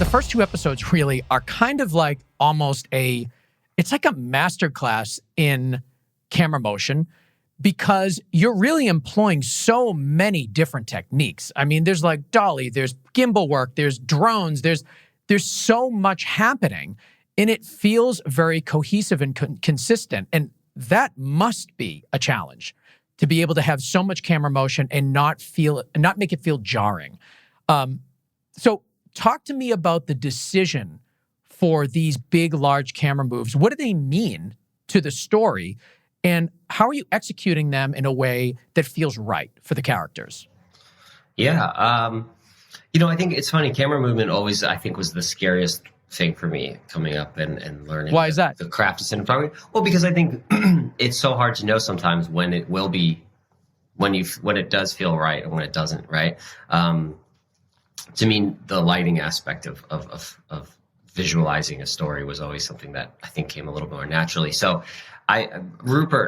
the first two episodes really are kind of like it's like a masterclass in camera motion, because you're really employing so many different techniques. I mean, there's like dolly, there's gimbal work, there's drones, there's so much happening, and it feels very cohesive and consistent. And that must be a challenge, to be able to have so much camera motion and not make it feel jarring. So talk to me about the decision for these big, large camera moves. What do they mean to the story? And how are you executing them in a way that feels right for the characters? Yeah. I think it's funny. Camera movement always, I think, was the scariest thing for me coming up and learning. Why is that? The craft of cinematography. Well, because I think it's so hard to know sometimes when it will be, when it does feel right and when it doesn't, right? To me, the lighting aspect of visualizing a story was always something that I think came a little more naturally. So I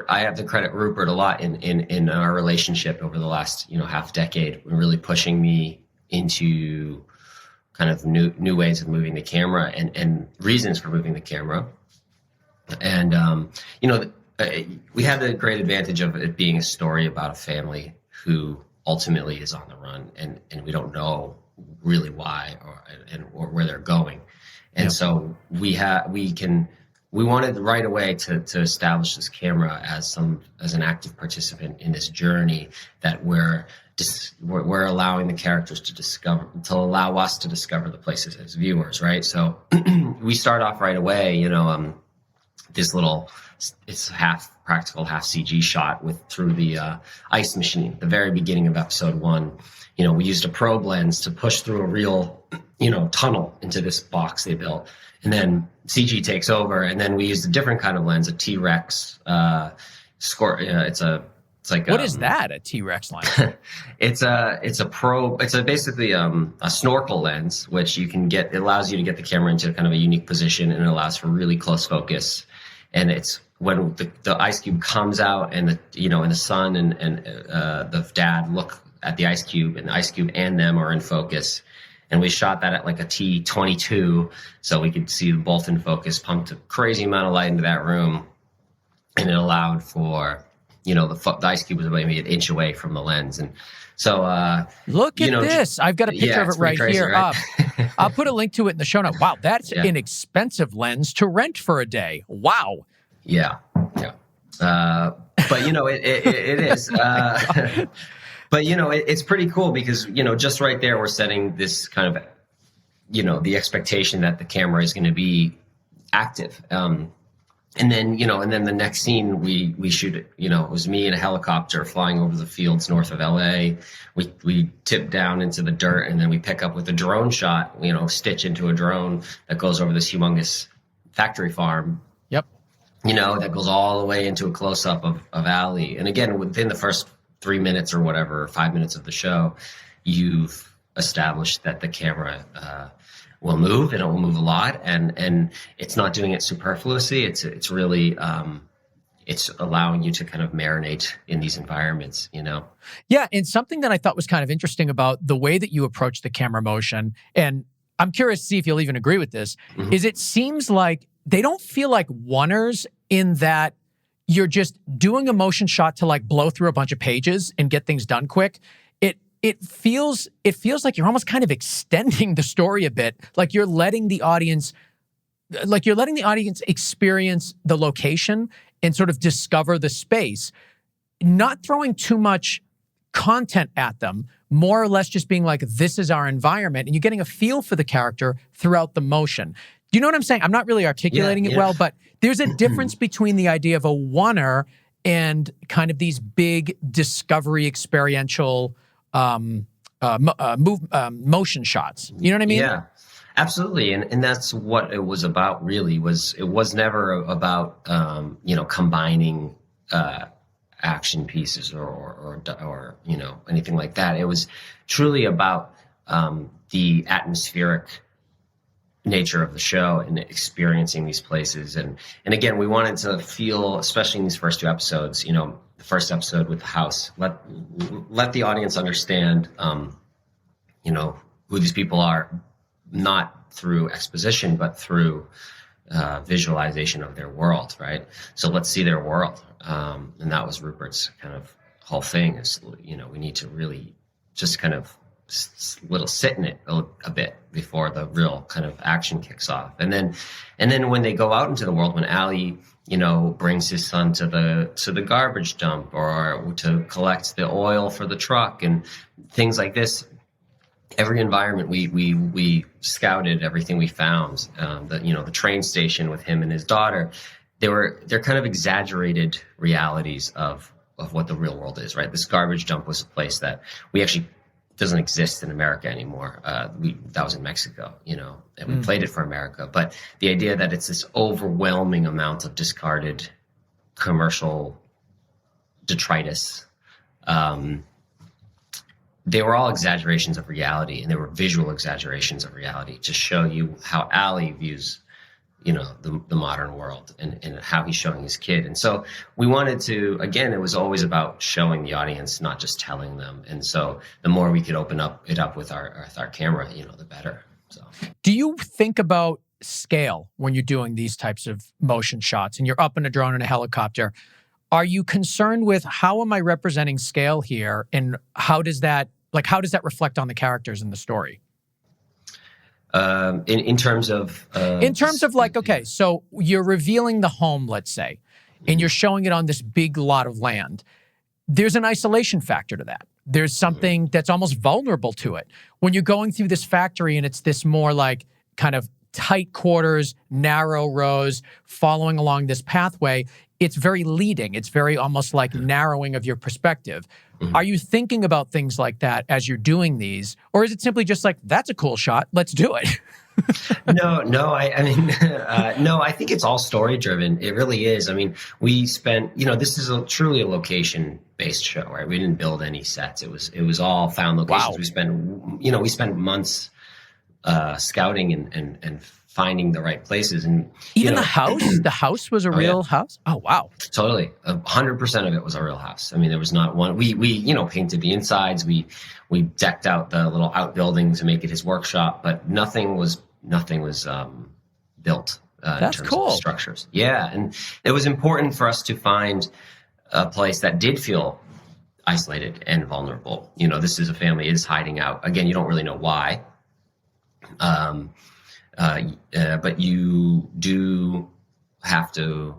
have to credit Rupert a lot in our relationship over the last, half decade, really pushing me into kind of new ways of moving the camera and reasons for moving the camera. And, we have the great advantage of it being a story about a family who ultimately is on the run, and we don't know really why or where they're going. And so we wanted right away to establish this camera as an active participant in this journey that we're allowing the characters to allow us to discover the places as viewers, right? So we start off right away, it's half practical, half CG shot through the ice machine, the very beginning of episode 1. We used a probe lens to push through a real, tunnel into this box they built. And then CG takes over, and then we used a different kind of lens, a T-Rex What is that? A T-Rex lens? It's a probe. It's basically a snorkel lens, which it allows you to get the camera into kind of a unique position, and it allows for really close focus. And it's when the ice cube comes out, and the sun and the dad look at the ice cube, and the ice cube and them are in focus. And we shot that at like a T22, so we could see them both in focus, pumped a crazy amount of light into that room, and it allowed for, the ice cube was maybe an inch away from the lens. And so, look at this. I've got a picture of it right crazy, here. Right? I'll put a link to it in the show note. Wow, that's an expensive lens to rent for a day. Wow. Yeah. But it is. But, it's pretty cool because, just right there, we're setting this kind of, the expectation that the camera is going to be active. And then the next scene we shoot it, it was me in a helicopter flying over the fields north of LA. We tip down into the dirt, and then we pick up with a drone shot, stitch into a drone that goes over this humongous factory farm. Yep. That goes all the way into a close up of Alley. And again, within the first 3 minutes or whatever, 5 minutes of the show, you've established that the camera will move, and it will move a lot, and it's not doing it superfluously. It's really it's allowing you to kind of marinate in these environments, Yeah, and something that I thought was kind of interesting about the way that you approach the camera motion, and I'm curious to see if you'll even agree with this, is it seems like they don't feel like oneers in that you're just doing a motion shot to like blow through a bunch of pages and get things done quick. It feels like you're almost kind of extending the story a bit, like you're letting the audience experience the location and sort of discover the space, not throwing too much content at them, more or less just being like, this is our environment, and you're getting a feel for the character throughout the motion. Do you know what I'm saying? I'm not really articulating it well, but there's a difference between the idea of a oneer and kind of these big discovery experiential motion shots. You know what I mean? Yeah, absolutely. And that's what it was about, really. It was never about, combining action pieces or anything like that. It was truly about the atmospheric nature of the show and experiencing these places. And again, we wanted to feel, especially in these first two episodes, the first episode with the house, let the audience understand, who these people are not through exposition, but through visualization of their world, right? So let's see their world. And that was Rupert's kind of whole thing is, we need to really just kind of sit in it a bit before the real kind of action kicks off. And then when they go out into the world, when Allie, brings his son to the garbage dump or to collect the oil for the truck and things like this, every environment we scouted, everything we found, the train station with him and his daughter, they're kind of exaggerated realities of what the real world is, right? This garbage dump was a place that we actually doesn't exist in America anymore. That was in Mexico, and we played it for America. But the idea that it's this overwhelming amount of discarded commercial detritus, they were all exaggerations of reality, and they were visual exaggerations of reality to show you how Allie views, the modern world and how he's showing his kid. And so we wanted to, again, it was always about showing the audience, not just telling them. And so the more we could open it up with our camera, the better. So, do you think about scale when you're doing these types of motion shots and you're up in a drone and a helicopter? Are you concerned with how am I representing scale here, and how does that reflect on the characters in the story? In terms of okay, so you're revealing the home, let's say, and you're showing it on this big lot of land. There's an isolation factor to that. There's something that's almost vulnerable to it. When you're going through this factory and it's this more like kind of tight quarters, narrow rows, following along this pathway, it's very leading. It's very almost like narrowing of your perspective. Mm-hmm. Are you thinking about things like that as you're doing these? Or is it simply just like, that's a cool shot, let's do it? No, I think it's all story driven. It really is. I mean, we spent, this is truly a location based show, right? We didn't build any sets. It was all found locations. Wow. We spent months scouting and finding the right places. And even the house was a real house. Oh, wow. Totally. 100% of it was a real house. I mean, there was not one, we painted the insides. We decked out the little outbuilding to make it his workshop, but nothing was built in terms of structures. Yeah. And it was important for us to find a place that did feel isolated and vulnerable. This is a family is hiding out. Again, you don't really know why. But you do have to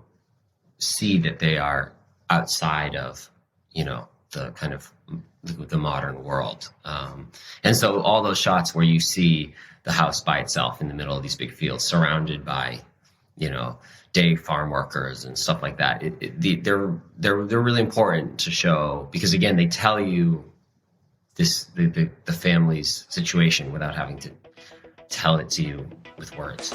see that they are outside of, the kind of the modern world. And so all those shots where you see the house by itself in the middle of these big fields, surrounded by, day farm workers and stuff like that, they're really important to show, because again, they tell you the family's situation without having to tell it to you with words.